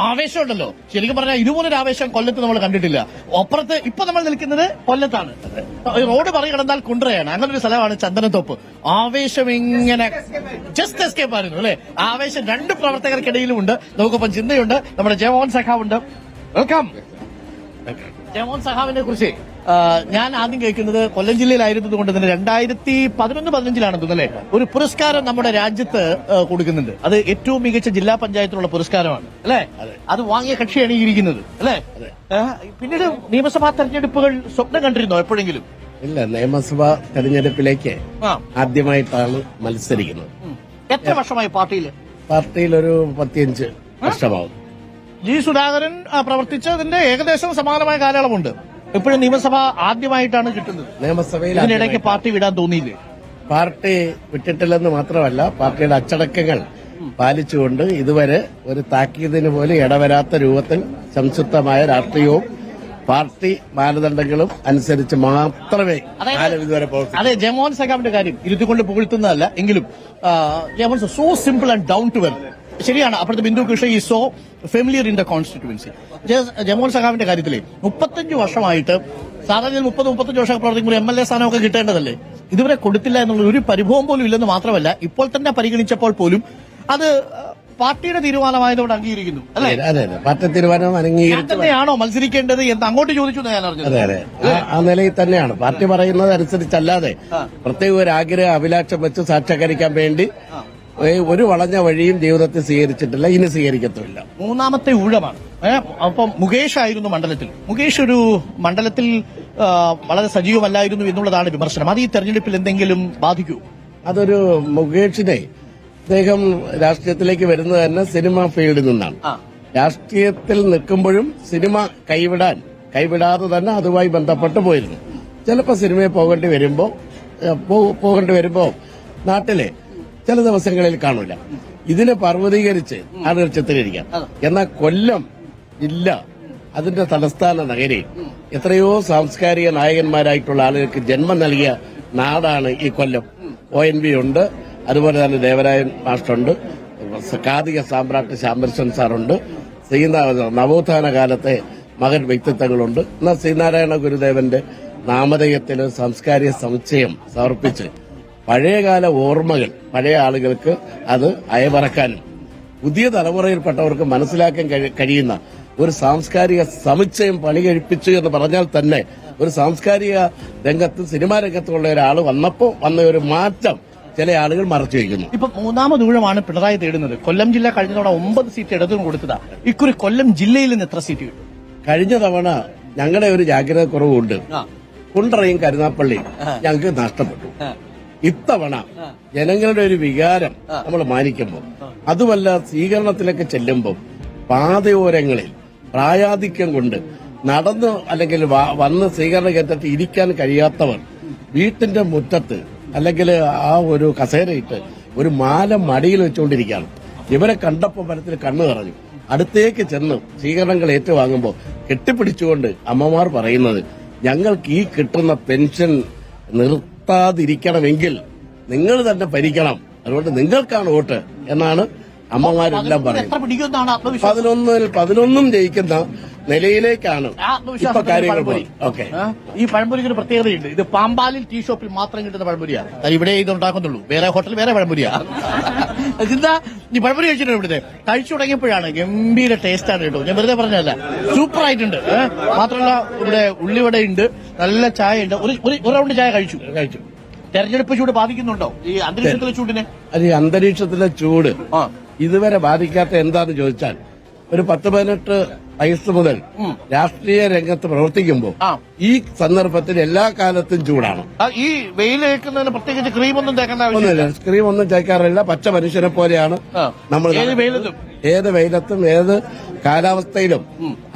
ആവേശമുണ്ടല്ലോ. ശരിക്കും പറഞ്ഞാൽ ഇതുപോലൊരു ആവേശം കൊല്ലത്ത് നമ്മൾ കണ്ടിട്ടില്ല. അപ്പുറത്ത് ഇപ്പൊ നമ്മൾ നിൽക്കുന്നത് കൊല്ലത്താണ്. റോഡ് മറികടന്നാൽ കുണ്ട്രയാണ്. അങ്ങനെ ഒരു സ്ഥലമാണ് ചന്ദനത്തോപ്പ്. ആവേശം ഇങ്ങനെ ജസ്റ്റ് എസ്കേപ്പ് ആയിരുന്നു അല്ലെ. ആവേശം രണ്ട് പ്രവർത്തകർക്കിടയിലും ഉണ്ട്. നമുക്കിപ്പം ചിന്തയുണ്ട്, നമ്മുടെ ജയമോഹൻ സഖാവുണ്ട്. വെൽക്കം. ജയമോഹൻ സഖാവിനെ കുറിച്ച് ഞാൻ ആദ്യം കേൾക്കുന്നത് കൊല്ലം ജില്ലയിലായിരുന്നത് കൊണ്ട് തന്നെ 2011-15 തോന്നല്ലേ ഒരു പുരസ്കാരം നമ്മുടെ രാജ്യത്ത് കൊടുക്കുന്നുണ്ട്. അത് ഏറ്റവും മികച്ച ജില്ലാ പഞ്ചായത്തിനുള്ള പുരസ്കാരമാണ് അല്ലെ. അത് വാങ്ങിയ കക്ഷിയാണ് ഈ ഇരിക്കുന്നത് അല്ലെ. പിന്നീട് നിയമസഭാ തെരഞ്ഞെടുപ്പുകൾ സ്വപ്നം കണ്ടിരുന്നോ എപ്പോഴെങ്കിലും? ഇല്ല, നിയമസഭാ തെരഞ്ഞെടുപ്പിലേക്ക് ആദ്യമായിട്ടാണ് മത്സരിക്കുന്നത്. എത്ര വർഷമായി പാർട്ടിയിൽ? ഒരു 15 വർഷമാവും. ജി സുധാകരൻ പ്രവർത്തിച്ചതിന്റെ ഏകദേശം സമാനമായ കാലയളവുണ്ട്. ഇപ്പോഴും നിയമസഭ ആദ്യമായിട്ടാണ് കിട്ടുന്നത്. നിയമസഭയിൽ ഇതിനിടയ്ക്ക് പാർട്ടി വിടാൻ തോന്നിയില്ലേ? പാർട്ടി വിട്ടിട്ടില്ലെന്ന് മാത്രമല്ല, പാർട്ടിയുടെ അച്ചടക്കങ്ങൾ പാലിച്ചുകൊണ്ട് ഇതുവരെ ഒരു താക്കീതിന് പോലും ഇടവരാത്ത രൂപത്തിൽ സംശുദ്ധമായ രാഷ്ട്രീയവും പാർട്ടി മാനദണ്ഡങ്ങളും അനുസരിച്ച് മാത്രമേ ഇതുവരെ പ്രവർത്തിക്കൂ. അതെ, ജയമോഹൻ സഖാവിന്റെ കാര്യം ഇരുത്തിക്കൊണ്ട് പുകഴ്ത്തുന്നതല്ല എങ്കിലും Jayamohan so simple and down to earth. ശരിയാണ്. അപ്പോഴത്തെ ബിന്ദു കൃഷ്ണ ഈ so familiar in the constituency. Jayamohan സഖാവിന്റെ കാര്യത്തിലെ 35 വർഷമായിട്ട് സാധാരണ 30-35 വർഷം പ്രവർത്തിക്കുമ്പോൾ MLA സ്ഥാനമൊക്കെ കിട്ടേണ്ടതല്ലേ? ഇതുവരെ കൊടുത്തില്ല എന്നുള്ള ഒരു പരിഭവം പോലും ഇല്ലെന്ന് മാത്രമല്ല, ഇപ്പോൾ തന്നെ പരിഗണിച്ചപ്പോൾ പോലും അത് പാർട്ടിയുടെ തീരുമാനമായതോടെ അംഗീകരിക്കുന്നു അല്ലേ? അതെ, പാർട്ടി തീരുമാനം അംഗീകരിച്ചു തന്നെയാണോ മത്സരിക്കേണ്ടത് എന്ന് അങ്ങോട്ട് ചോദിച്ചു ഞാൻ അറിഞ്ഞത്. അതെ, ആ നിലയിൽ തന്നെയാണ്. പാർട്ടി പറയുന്നത് അനുസരിച്ചല്ലാതെ പ്രത്യേക ഒരു ആഗ്രഹ അഭിലാഷം വെച്ച് സാക്ഷാത്കരിക്കാൻ വേണ്ടി ഒരു വളഞ്ഞ വഴിയും ജീവിതത്തിൽ സ്വീകരിച്ചിട്ടില്ല, ഇനി സ്വീകരിക്കത്തുമില്ല. മൂന്നാമത്തെ ഊഴമാണ്. അപ്പം മുകേഷ് ആയിരുന്നു മണ്ഡലത്തിൽ. മുകേഷ് ഒരു മണ്ഡലത്തിൽ വളരെ സജീവമല്ലായിരുന്നു എന്നുള്ളതാണ് വിമർശനം. അത് ഈ തെരഞ്ഞെടുപ്പിൽ എന്തെങ്കിലും ബാധിക്കൂ? അതൊരു മുകേഷിനെ അദ്ദേഹം രാഷ്ട്രീയത്തിലേക്ക് വരുന്നത് തന്നെ സിനിമ ഫീൽഡിൽ നിന്നാണ്. രാഷ്ട്രീയത്തിൽ നിൽക്കുമ്പോഴും സിനിമ കൈവിടാതെ തന്നെ അതുമായി ബന്ധപ്പെട്ട് പോയിരുന്നു. ചിലപ്പോൾ സിനിമയിൽ പോകേണ്ടി വരുമ്പോ നാട്ടിലെ ചില ദിവസങ്ങളിൽ കാണൂല. ഇതിനെ പർവ്വതീകരിച്ച് ആളുകൾ ചിത്രീകരിക്കാം. എന്നാൽ കൊല്ലം ജില്ല, അതിന്റെ തലസ്ഥാന നഗരി, എത്രയോ സാംസ്കാരിക നായകന്മാരായിട്ടുള്ള ആളുകൾക്ക് ജന്മം നൽകിയ നാടാണ് ഈ കൊല്ലം. ONV ഉണ്ട്, അതുപോലെ തന്നെ ദേവരായൻ മാസ്റ്ററുണ്ട്, കാതിക സാമ്രാട്ട് ശാംബരശൻ സാറുണ്ട്, നവോത്ഥാന കാലത്തെ മകൻ വ്യക്തിത്വങ്ങളുണ്ട്. എന്നാൽ ശ്രീനാരായണ ഗുരുദേവന്റെ നാമധേയത്തിന് സാംസ്കാരിക സമുച്ചയം സമർപ്പിച്ച് പഴയകാല ഓർമ്മകൾ പഴയ ആളുകൾക്ക് അത് അയവറക്കാനും പുതിയ തലമുറയിൽപ്പെട്ടവർക്ക് മനസ്സിലാക്കാൻ കഴിയുന്ന ഒരു സാംസ്കാരിക സമുച്ചയം പണി കഴിപ്പിച്ചു എന്ന് പറഞ്ഞാൽ തന്നെ ഒരു സാംസ്കാരിക രംഗത്ത്, സിനിമാ രംഗത്തുള്ള ഒരാൾ വന്നപ്പോൾ വന്ന ഒരു മാറ്റം ചില ആളുകൾ മറച്ചു വയ്ക്കുന്നു. ഇപ്പൊ മൂന്നാമത് ഊഴമാണ് പിണറായി തേടുന്നത്. കൊല്ലം ജില്ല കഴിഞ്ഞ തവണ 9 സീറ്റ് ഇടതും കൊടുത്തതാ. ഇക്കുറി കൊല്ലം ജില്ലയിൽ നിന്ന് എത്ര സീറ്റ് കിട്ടും? കഴിഞ്ഞ തവണ ഞങ്ങളുടെ ഒരു ജാഗ്രത കുറവുണ്ട്. കുണ്ട്രയും കരുനാപ്പള്ളിയും ഞങ്ങൾക്ക് നഷ്ടപ്പെട്ടു. ഇത്തവണ ജനങ്ങളുടെ ഒരു വികാരം നമ്മൾ മാനിക്കുമ്പോൾ, അതുമല്ല സ്വീകരണത്തിലൊക്കെ ചെല്ലുമ്പോൾ പാതയോരങ്ങളിൽ പ്രായാധിക്യം കൊണ്ട് നടന്ന് അല്ലെങ്കിൽ വന്ന് സ്വീകരണ കേന്ദ്രത്തിൽ ഇരിക്കാൻ കഴിയാത്തവർ വീട്ടിന്റെ മുറ്റത്ത് അല്ലെങ്കിൽ ആ ഒരു കസേരയിട്ട് ഒരു മാല മടിയിൽ വെച്ചുകൊണ്ടിരിക്കുകയാണ്. ഇവരെ കണ്ടപ്പോൾ മനസ്സിൽ കണ്ണു നിറഞ്ഞു. അടുത്തേക്ക് ചെന്ന് സ്വീകരണങ്ങൾ ഏറ്റുവാങ്ങുമ്പോൾ കെട്ടിപ്പിടിച്ചുകൊണ്ട് അമ്മമാർ പറയുന്നത്, ഞങ്ങൾക്ക് ഈ കിട്ടുന്ന പെൻഷൻ നിർത്താതിരിക്കണമെങ്കിൽ നിങ്ങൾ തന്നെ ഭരിക്കണം, അതുകൊണ്ട് നിങ്ങൾക്കാണ് വോട്ട് എന്നാണ് അമ്മമാരെല്ലാം പറയുന്നത്. 11 ജയിക്കുന്ന നിലയിലേക്കാണ് ഇപ്പൊ കാര്യങ്ങൾ. ഓക്കെ, ഈ പഴംപൊരിക്ക് ഒരു പ്രത്യേകതയുണ്ട്. ഇത് പാമ്പാലിൽ ടീ ഷോപ്പിൽ മാത്രം കിട്ടുന്ന പഴംപൊരിയാണ്. ഇവിടെ ഇത് ഉണ്ടാക്കുന്നുള്ളൂ. വേറെ ഹോട്ടലിൽ വേറെ പഴംപൊരിയാ. എന്താ ഈ പഴംപൊരി കഴിച്ചിട്ടുണ്ട്? ഇവിടുത്തെ കഴിച്ചു തുടങ്ങിയപ്പോഴാണ് ഗംഭീര ടേസ്റ്റാണ് കേട്ടോ. ഞാൻ വെറുതെ പറഞ്ഞതല്ല, സൂപ്പർ ആയിട്ടുണ്ട്. മാത്രമല്ല ഇവിടെ ഉള്ളിവടയുണ്ട്, നല്ല ചായ ഉണ്ട്. ഒരു റൗണ്ട് ചായ കഴിച്ചു. തെരഞ്ഞെടുപ്പ് ചൂട് ബാധിക്കുന്നുണ്ടോ ഈ അന്തരീക്ഷത്തിലെ ചൂടിനെ? ഈ അന്തരീക്ഷത്തിലെ ചൂട് ഇതുവരെ ബാധിക്കാത്ത എന്താന്ന് ചോദിച്ചാൽ, ഒരു 10-18 വയസ്സ് മുതൽ രാഷ്ട്രീയ രംഗത്ത് പ്രവർത്തിക്കുമ്പോൾ ഈ സന്ദർഭത്തിൽ എല്ലാ കാലത്തും ചൂടാണ്. ഈ വെയിലേക്കുന്നതിന് പ്രത്യേകിച്ച് ക്രീമൊന്നും തേക്കേണ്ട ആവശ്യമില്ല. ക്രീമൊന്നും തേക്കാറില്ല. പച്ച മനുഷ്യനെ പോലെയാണ് നമ്മൾ ഏത് വെയിലത്തും ഏത് കാലാവസ്ഥയിലും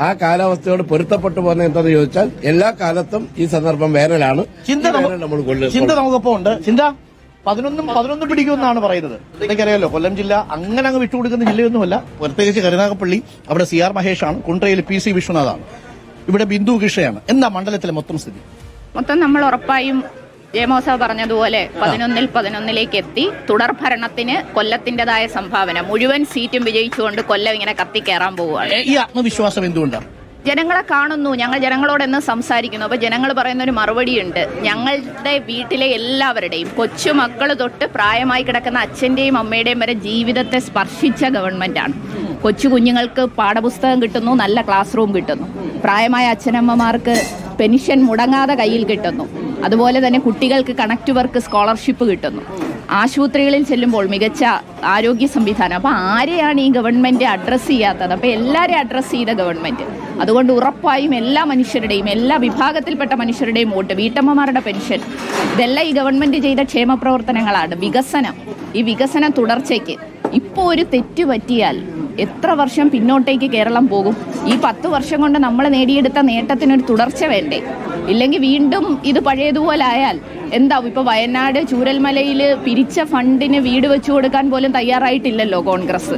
ആ കാലാവസ്ഥയോട് പൊരുത്തപ്പെട്ടു പോകുന്ന എന്താന്ന് ചോദിച്ചാൽ, എല്ലാ കാലത്തും ഈ സന്ദർഭം വേനലാണ്. ചിന്ത നമുക്കൊപ്പം ഉണ്ട്. ചിന്ത 11 പിടിക്കുമെന്നാണ് പറയുന്നത്. എനിക്കറിയാലോ, കൊല്ലം ജില്ല അങ്ങനെ അങ്ങ് വിട്ടുകൊടുക്കുന്ന ജില്ലയൊന്നുമല്ല. പ്രത്യേകിച്ച് കരുനാഗപ്പള്ളി, അവിടെ CR മഹേഷാണ്. കുണ്ട്രയിൽ PC വിശ്വനാഥാണ്. ഇവിടെ ബിന്ദു കൃഷ്ണയാണ്. എന്താ മണ്ഡലത്തിലെ മൊത്തം സ്ഥിതി? നമ്മൾ ഉറപ്പായും ജയമോസ പറഞ്ഞതുപോലെ 11-11 എത്തി തുടർ ഭരണത്തിന് കൊല്ലത്തിന്റേതായ സംഭാവന, മുഴുവൻ സീറ്റും വിജയിച്ചുകൊണ്ട് കൊല്ലം ഇങ്ങനെ കത്തിക്കേറാൻ പോവുകയാണ്. ഈ ആത്മവിശ്വാസം എന്തുകൊണ്ടാണ്? ജനങ്ങളെ കാണുന്നു, ഞങ്ങൾ ജനങ്ങളോട് എന്ന് സംസാരിക്കുന്നു. അപ്പൊ ജനങ്ങൾ പറയുന്ന ഒരു മറുപടിയുണ്ട്. ഞങ്ങളുടെ വീട്ടിലെ എല്ലാവരുടെയും കൊച്ചുമക്കൾ തൊട്ട് പ്രായമായി കിടക്കുന്ന അച്ഛന്റെയും അമ്മയുടെയും വരെ ജീവിതത്തെ സ്പർശിച്ച ഗവൺമെന്റാണ്. കൊച്ചു കുഞ്ഞുങ്ങൾക്ക് പാഠപുസ്തകം കിട്ടുന്നു, നല്ല ക്ലാസ് റൂം കിട്ടുന്നു, പ്രായമായ അച്ഛനമ്മമാർക്ക് പെൻഷൻ മുടങ്ങാതെ കയ്യിൽ കിട്ടുന്നു, അതുപോലെ തന്നെ കുട്ടികൾക്ക് കണക്ട് വർക്ക് സ്കോളർഷിപ്പ് കിട്ടുന്നു, ആശുപത്രികളിൽ ചെല്ലുമ്പോൾ മികച്ച ആരോഗ്യ സംവിധാനം. അപ്പോൾ ആരെയാണ് ഈ ഗവൺമെന്റ് അഡ്രസ്സ് ചെയ്യാത്തത്? അപ്പോൾ എല്ലാവരെയും അഡ്രസ്സ് ചെയ്ത ഗവൺമെന്റ്. അതുകൊണ്ട് ഉറപ്പായും എല്ലാ മനുഷ്യരുടെയും, എല്ലാ വിഭാഗത്തിൽപ്പെട്ട മനുഷ്യരുടെയും വോട്ട്, വീട്ടമ്മമാരുടെ പെൻഷൻ, ഇതെല്ലാം ഈ ഗവൺമെന്റ് ചെയ്ത ക്ഷേമ പ്രവർത്തനങ്ങളാണ്. വികസനം, ഈ വികസന തുടർച്ചയ്ക്ക് ഇപ്പോൾ ഒരു തെറ്റ് പറ്റിയാൽ എത്ര വർഷം പിന്നോട്ടേക്ക് കേരളം പോകും? ഈ 10 വർഷം കൊണ്ട് നമ്മൾ നേടിയെടുത്ത നേട്ടത്തിനൊരു തുടർച്ച വേണ്ടേ? ഇല്ലെങ്കിൽ വീണ്ടും ഇത് പഴയതുപോലെ ആയാൽ എന്താവും? ഇപ്പൊ വയനാട് ചൂരൽമലയിൽ പിരിച്ച ഫണ്ടിന് വീട് വെച്ചു കൊടുക്കാൻ പോലും തയ്യാറായിട്ടില്ലല്ലോ കോൺഗ്രസ്.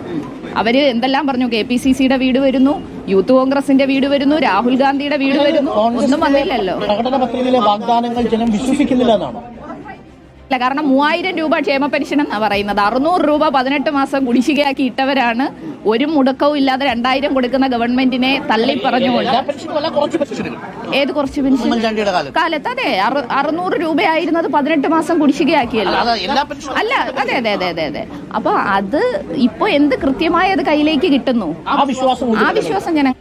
അവര് എന്തെല്ലാം പറഞ്ഞു? KPCCയുടെ വീട് വരുന്നു, യൂത്ത് കോൺഗ്രസിന്റെ വീട് വരുന്നു, രാഹുൽ ഗാന്ധിയുടെ വീട് വരുന്നു, ഒന്നും വന്നില്ലല്ലോ. പ്രകടന പത്രികയിലെ വാഗ്ദാനങ്ങൾ ജനം വിശ്വസിക്കുന്നില്ല എന്നാണോ? അല്ല, കാരണം 3000 രൂപ ക്ഷേമ പെൻഷൻ എന്നാ പറയുന്നത്. 600 രൂപ 18 മാസം കുടിശ്ശികയാക്കി ഇട്ടവരാണ് ഒരു മുടക്കവും ഇല്ലാതെ 2000 കൊടുക്കുന്ന ഗവൺമെന്റിനെ തള്ളി പറഞ്ഞുകൊണ്ട്. ഏത് കുറച്ച് പെൻഷൻ? കാലത്ത് അതെ 600 രൂപയായിരുന്നത് 18 മാസം കുടിശ്ശികയാക്കിയല്ലോ. അല്ല, അതെ അതെ അതെ അതെ അതെ. അപ്പൊ അത് ഇപ്പൊ എന്ത് കൃത്യമായി അത് കയ്യിലേക്ക് കിട്ടുന്നു, ആ വിശ്വാസം ജനങ്ങൾ.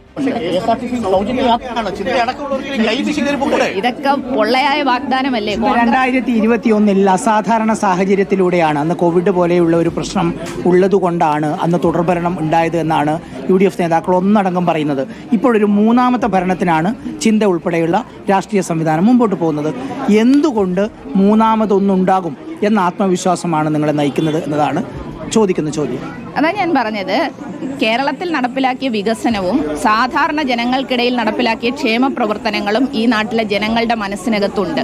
ഇതൊക്കെ പൊള്ളയായ വാഗ്ദാനമല്ലേ? 2021 അസാധാരണ സാഹചര്യത്തിലൂടെയാണ്, അന്ന് കോവിഡ് പോലെയുള്ള ഒരു പ്രശ്നം ഉള്ളതുകൊണ്ടാണ് അന്ന് തുടർഭരണം ഉണ്ടായത് എന്നാണ് UDF നേതാക്കൾ ഒന്നടങ്കം പറയുന്നത്. ഇപ്പോഴൊരു 3ാമത്തെ ഭരണത്തിനാണ് ചിന്ത ഉൾപ്പെടെയുള്ള രാഷ്ട്രീയ സംവിധാനം മുമ്പോട്ട് പോകുന്നത്. എന്തുകൊണ്ട് 3ാമതൊന്നുണ്ടാകും എന്ന ആത്മവിശ്വാസമാണ് നിങ്ങളെ നയിക്കുന്നത് എന്നതാണ് ചോദിക്കുന്ന ചോദ്യം. അതാ ഞാൻ പറഞ്ഞത്, കേരളത്തിൽ നടപ്പിലാക്കിയ വികസനവും സാധാരണ ജനങ്ങൾക്കിടയിൽ നടപ്പിലാക്കിയ ക്ഷേമ പ്രവർത്തനങ്ങളും ഈ നാട്ടിലെ ജനങ്ങളുടെ മനസ്സിനകത്തുണ്ട്.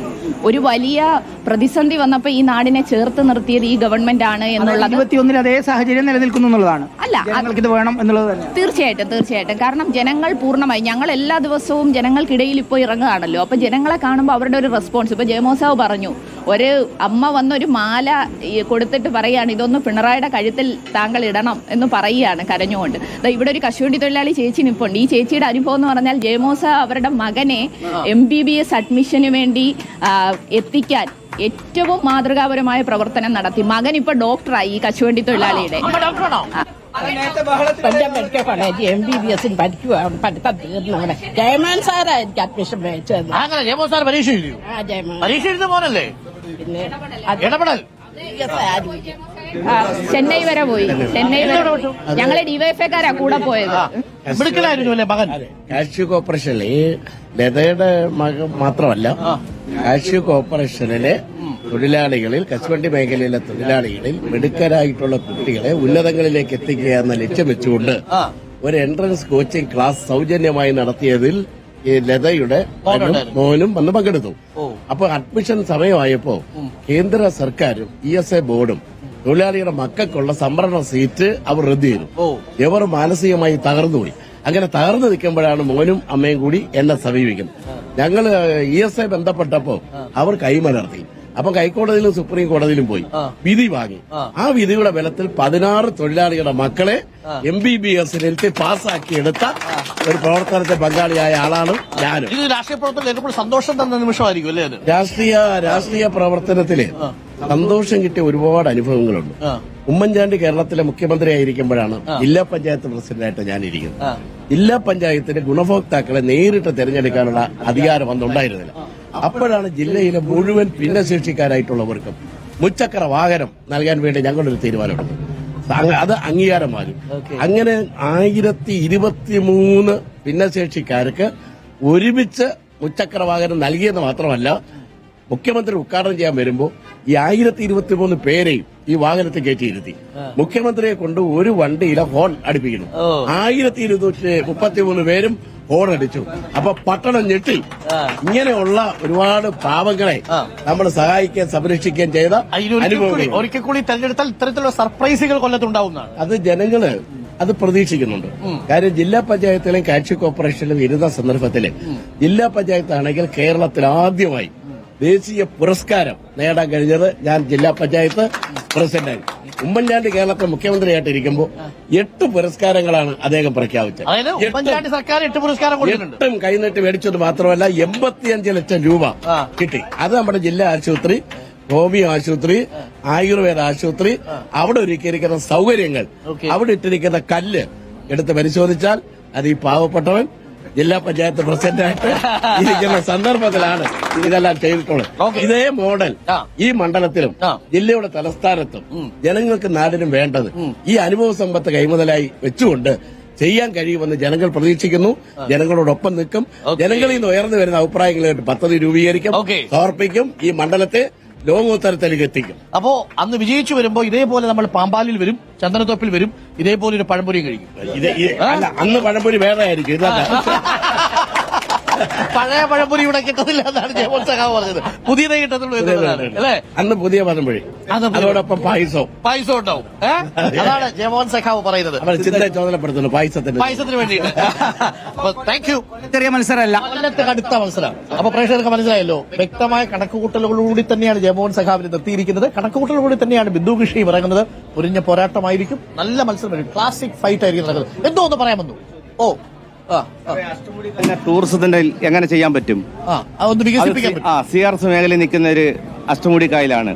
ഒരു വലിയ പ്രതിസന്ധി വന്നപ്പോൾ ഈ നാടിനെ ചേർത്ത് നിർത്തിയത് ഈ ഗവൺമെന്റ് ആണ് എന്നുള്ളത് 21 അതേ സാഹചര്യം നിലനിൽക്കുന്നു എന്നുള്ളതാണ്. അല്ല, ഇത് വേണം എന്നുള്ളത് തീർച്ചയായിട്ടും. കാരണം ജനങ്ങൾ പൂർണ്ണമായി, ഞങ്ങൾ എല്ലാ ദിവസവും ജനങ്ങൾക്കിടയിൽ ഇപ്പോൾ ഇറങ്ങുകയാണല്ലോ. അപ്പൊ ജനങ്ങളെ കാണുമ്പോൾ അവരുടെ ഒരു റെസ്പോൺസ്. ഇപ്പൊ ജയമോസാവ് പറഞ്ഞു, ഒരു അമ്മ വന്നൊരു മാല കൊടുത്തിട്ട് പറയാണ്, ഇതൊന്ന് പിണറായിയുടെ കഴുത്തിൽ താങ്കൾ ഇടണം എന്ന് പറയുകയാണ് കരഞ്ഞുകൊണ്ട്. ഇവിടെ ഒരു കശുവണ്ടി തൊഴിലാളി ചേച്ചി നിൽപ്പുണ്ട്. ഈ ചേച്ചിയുടെ അനുഭവം എന്ന് പറഞ്ഞാൽ ജയമോസ അവരുടെ മകനെ MBBS അഡ്മിഷന് വേണ്ടി എത്തിക്കാൻ ഏറ്റവും മാതൃകാപരമായ പ്രവർത്തനം നടത്തി. മകൻ ഇപ്പൊ ഡോക്ടറായി, ഈ കശുവണ്ടി തൊഴിലാളിയുടെ. മെഡിക്കൽ കോളേജ് MBBS പഠിത്തം തീർന്നു. ജയമോൻ സാറായിരിക്കും അഡ്മിഷൻ മേടിച്ചത്. പരീക്ഷ എഴുതുന്ന പോലല്ലേ? പിന്നെ ഇടപെടൽ ചെന്നൈ വരെ പോയി. ചെന്നൈ വരെ ഞങ്ങളെ DYFIക്കാരാ കൂടെ പോയത്. മകൻ കാഷ്യൂ കോർപ്പറേഷനിലെ ലതയുടെ മകൻ മാത്രമല്ല, കാഷ്യൂ കോർപ്പറേഷനിലെ തൊഴിലാളികളിൽ, കശുവണ്ടി മേഖലയിലെ തൊഴിലാളികളിൽ മിടുക്കരായിട്ടുള്ള കുട്ടികളെ ഉന്നതങ്ങളിലേക്ക് എത്തിക്കുക എന്ന ലക്ഷ്യം വെച്ചുകൊണ്ട് ഒരു എൻട്രൻസ് കോച്ചിങ് ക്ലാസ് സൗജന്യമായി നടത്തിയതിൽ ഈ ലതയുടെ മോനും വന്ന് പങ്കെടുത്തു. അപ്പൊ അഡ്മിഷൻ സമയമായപ്പോ കേന്ദ്ര സർക്കാരും ESI ബോർഡും തൊഴിലാളിയുടെ മക്കൾക്കുള്ള സംവരണ സീറ്റ് അവർ റദ്ദു ചെയ്തു. ഇവർ മാനസികമായി തകർന്നുപോയി. അങ്ങനെ തകർന്നു നിൽക്കുമ്പോഴാണ് മോനും അമ്മയും കൂടി എന്നെ സമീപിക്കുന്നത്. ഞങ്ങൾ ESI ബന്ധപ്പെട്ടപ്പോ അവർ കൈമലർത്തി. അപ്പൊ ഹൈക്കോടതിയിലും സുപ്രീം കോടതിയിലും പോയി വിധി വാങ്ങി. ആ വിധിയുടെ ബലത്തിൽ 16 തൊഴിലാളികളുടെ മക്കളെ MBBS പാസ്സാക്കിയെടുത്ത ഒരു പ്രവർത്തനത്തെ പങ്കാളിയായ ആളാണ് ഞാനും. ഇത് രാഷ്ട്രീയ പ്രവർത്തനം സന്തോഷം തന്ന നിമിഷമായിരിക്കും അല്ലേ? രാഷ്ട്രീയ പ്രവർത്തനത്തില് സന്തോഷം കിട്ടിയ ഒരുപാട് അനുഭവങ്ങളുണ്ട്. ഉമ്മൻചാണ്ടി കേരളത്തിലെ മുഖ്യമന്ത്രിയായിരിക്കുമ്പോഴാണ് ജില്ലാ പഞ്ചായത്ത് പ്രസിഡന്റായിട്ട് ഞാനിരിക്കുന്നത്. ജില്ലാ പഞ്ചായത്തിന്റെ ഗുണഭോക്താക്കളെ നേരിട്ട് തെരഞ്ഞെടുക്കാനുള്ള അധികാരം അന്നുണ്ടായിരുന്നില്ല. അപ്പോഴാണ് ജില്ലയിലെ മുഴുവൻ ഭിന്നശേഷിക്കാരായിട്ടുള്ളവർക്കും മുച്ചക്ര വാഹനം നൽകാൻ വേണ്ടി ഞങ്ങളൊരു തീരുമാനമെടുത്തു. അത് അംഗീകാരം വാങ്ങി. അങ്ങനെ 1023 ഭിന്നശേഷിക്കാർക്ക് ഒരുമിച്ച് മുച്ചക്ര വാഹനം നൽകിയെന്ന് മാത്രമല്ല, മുഖ്യമന്ത്രി ഉദ്ഘാടനം ചെയ്യാൻ വരുമ്പോൾ ഈ 1023 പേരെയും ഈ വാഹനത്തിൽ കയറ്റിയിരുത്തി മുഖ്യമന്ത്രിയെ കൊണ്ട് ഒരു വണ്ടിയിലെ ഹോൺ അടുപ്പിക്കുന്നു. 1233 പേരും ഹോൺ അടിച്ചു. അപ്പൊ പട്ടണം ഞെട്ടി. ഇങ്ങനെയുള്ള ഒരുപാട് പാവങ്ങളെ നമ്മൾ സഹായിക്കുകയും സംരക്ഷിക്കുകയും ചെയ്ത അനുഭവങ്ങൾ ഒരിക്കൽ കൂടി തെരഞ്ഞെടുത്താൽ ഇത്തരത്തിലുള്ള സർപ്രൈസുകൾ കൊല്ലത്തുണ്ടാവുന്നതാണ്. അത് ജനങ്ങള് അത് പ്രതീക്ഷിക്കുന്നുണ്ട്. കാര്യം ജില്ലാ പഞ്ചായത്തിലും കാഷ്യൂ കോർപ്പറേഷനിലും ഇരുന്ന സന്ദർഭത്തില് ജില്ലാ പഞ്ചായത്താണെങ്കിൽ കേരളത്തിൽ ആദ്യമായി ദേശീയ പുരസ്കാരം നേടാൻ കഴിഞ്ഞത് ഞാൻ ജില്ലാ പഞ്ചായത്ത് പ്രസിഡന്റായി. ഉമ്മൻചാണ്ടി കേരളത്തിൽ മുഖ്യമന്ത്രിയായിട്ടിരിക്കുമ്പോൾ 8 പുരസ്കാരങ്ങളാണ് അദ്ദേഹം പ്രഖ്യാപിച്ചത്. അതായത് ഉമ്മൻചാണ്ടി സർക്കാർ 8 പുരസ്കാരം കൊടുത്തിട്ടുണ്ട്. 8ഉം കൈനീട്ടി മേടിച്ചത് മാത്രമല്ല 85 ലക്ഷം രൂപ കിട്ടി. അത് നമ്മുടെ ജില്ലാ ആശുപത്രി, ഹോമിയോ ആശുപത്രി, ആയുർവേദ ആശുപത്രി, അവിടെ ഒരുക്കിയിരിക്കുന്ന സൗകര്യങ്ങൾ, അവിടെ ഇട്ടിരിക്കുന്ന കല്ല് എടുത്ത് പരിശോധിച്ചാൽ അത് ഈ പാവപ്പെട്ടവൻ ജില്ലാ പഞ്ചായത്ത് പ്രസിഡന്റായിട്ട് ഇരിക്കുന്ന സന്ദർഭത്തിലാണ് ഇതെല്ലാം ചെയ്തിട്ടുള്ളത്. ഇതേ മോഡൽ ഈ മണ്ഡലത്തിലും ജില്ലയുടെ തലസ്ഥാനത്തും ജനങ്ങൾക്ക് നാടിനും വേണ്ടത് ഈ അനുഭവ സമ്പത്ത് കൈമുതലായി വെച്ചുകൊണ്ട് ചെയ്യാൻ കഴിയുമെന്ന് ജനങ്ങൾ പ്രതീക്ഷിക്കുന്നു. ജനങ്ങളോടൊപ്പം നിൽക്കും. ജനങ്ങളിൽ നിന്ന് ഉയർന്നു വരുന്ന അഭിപ്രായങ്ങളായിട്ട് പദ്ധതി രൂപീകരിക്കും, സമർപ്പിക്കും. ഈ മണ്ഡലത്തെ ലോകോത്തരത്തിലേക്ക് എത്തിക്കും. അപ്പോ അന്ന് വിജയിച്ചു വരുമ്പോ ഇതേപോലെ നമ്മൾ പാമ്പാലിൽ വരും, ചന്ദനത്തോപ്പിൽ വരും, ഇതേപോലെ ഒരു പഴംപൊരിയും കഴിക്കും. അല്ല, അന്ന് പഴംപൊരി വേറെ ആയിരിക്കും. ഇതല്ല, പഴയ പഴംപൊരി ഇവിടെ കിട്ടത്തില്ല എന്നാണ് ജയമോഹൻ സഖാവ് പറഞ്ഞത്. പുതിയതേ കിട്ടത്തുള്ളൂ അല്ലേ? അന്ന് പുതിയ പഴംപൊരി, അതോടൊപ്പം പായസം ഉണ്ടാവും. അതാണ് ജയമോഹൻ സഖാവ് പറയുന്നത്. അവർ ചിന്ത ചോദനപ്പെടുത്തുന്നു പായസത്തിന് വേണ്ടിയിട്ട്. Thank you. ചെറിയ മത്സരമല്ല, കൊല്ലത്തെ കടുത്ത മത്സരം. അപ്പൊ പ്രേക്ഷകർക്ക് മനസ്സിലായല്ലോ, വ്യക്തമായ കണക്കുകൂട്ടലുകളോടുകൂടി തന്നെയാണ് ജയമോഹൻ സഖാവിനെ നിർത്തിയിരിക്കുന്നത്. കണക്കുകൂട്ടലുകൂടി തന്നെയാണ് ബിന്ദു കൃഷി ഇറങ്ങുന്നത്. പൊരിഞ്ഞ പോരാട്ടമായിരിക്കും, നല്ല മത്സരം, ക്ലാസിക് ഫൈറ്റ് ആയിരിക്കും നടക്കുന്നത്. എന്തോ ഒന്ന് പറയാൻ വന്നു. ടൂറിസത്തിന്റെ എങ്ങനെ ചെയ്യാൻ പറ്റും? അതൊന്ന് വികസിപ്പിക്കാൻ പറ്റും. CRS മേഖലയിൽ നിൽക്കുന്ന ഒരു അഷ്ടമുടി കായലാണ്.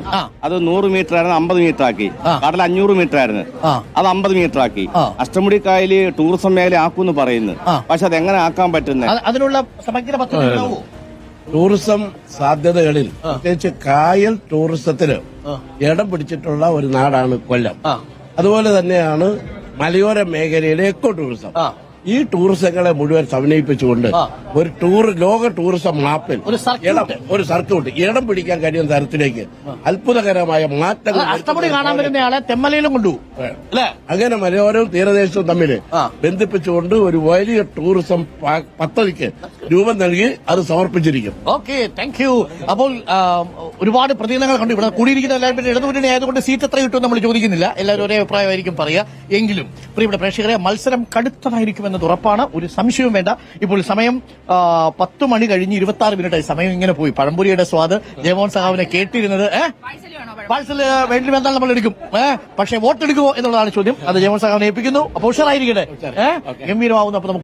അത് 100 മീറ്റർ ആയിരുന്നു, 50 മീറ്റർ ആക്കി. കടൽ 500 മീറ്റർ ആയിരുന്നു, അത് 50 മീറ്റർ ആക്കി. അഷ്ടമുടി കായല് ടൂറിസം മേഖല ആക്കുമെന്ന് പറയുന്നു. പക്ഷെ അത് എങ്ങനെ ആക്കാൻ പറ്റുന്നത്? അതിനുള്ള സമഗ്ര പദ്ധതി ഉണ്ടാവുമോ? ടൂറിസം സാധ്യതകളിൽ പ്രത്യേകിച്ച് കായൽ ടൂറിസത്തിന് ഇടം പിടിച്ചിട്ടുള്ള ഒരു നാടാണ് കൊല്ലം. അതുപോലെ തന്നെയാണ് മലയോര മേഖലയിലെ എക്കോ ടൂറിസം. ഈ ടൂറിസങ്ങളെ മുഴുവൻ സമന്വയിപ്പിച്ചുകൊണ്ട് ഒരു ലോക ടൂറിസം മാപ്പിൽ ഒരു സർക്യൂട്ട് ഇടം പിടിക്കാൻ കഴിയുന്ന തരത്തിലേക്ക് അത്ഭുതകരമായ മാറ്റങ്ങൾ അഷ്ടമുടി കാണാൻ വരുന്നയാളെ തെമ്മലയിലും കൊണ്ടുപോകും. അങ്ങനെ മലയോരവും തീരദേശവും തമ്മിൽ ബന്ധിപ്പിച്ചുകൊണ്ട് ഒരു വലിയ ടൂറിസം പദ്ധതിക്ക് രൂപം നൽകി അത് സമർപ്പിച്ചിരിക്കും. Okay, thank you. അപ്പോൾ ഒരുപാട് പ്രതിനിധികൾ കണ്ടു. ഇവിടെ കൂടിയിരിക്കുന്ന എല്ലാവരും പിന്നെ ഇടതുമുന്നണി ആയതുകൊണ്ട് സീറ്റ് എത്ര കിട്ടും നമ്മൾ ചോദിക്കുന്നില്ല. എല്ലാവരും ഒരേ അഭിപ്രായമായിരിക്കും പറയുക. എങ്കിലും പ്രിയപ്പെട്ട പ്രേക്ഷകരെ, മത്സരം കടുത്തതായിരിക്കുമെന്നത് ഉറപ്പാണ്, ഒരു സംശയവും വേണ്ട. ഇപ്പോൾ സമയം 10 മണി കഴിഞ്ഞ് 26 മിനിറ്റായി. സമയം ഇങ്ങനെ പോയി. പഴംപൊരിയുടെ സ്വാദ് ജയമോഹൻ സഖാവിനെ കേട്ടിരുന്നത്. പാഴ്സൽ വേണ്ടി വന്നാൽ നമ്മൾ എടുക്കും. പക്ഷേ വോട്ട് എടുക്കുമോ എന്നുള്ളതാണ് ചോദ്യം. അത് ജയമോഹൻ സഖാവിനെ ഏൽപ്പിക്കുന്നു. അപ്പോൾ ഉഷാറായിരിക്കട്ടെ, ഗംഭീരമാവുന്നു. അപ്പൊ നമുക്ക്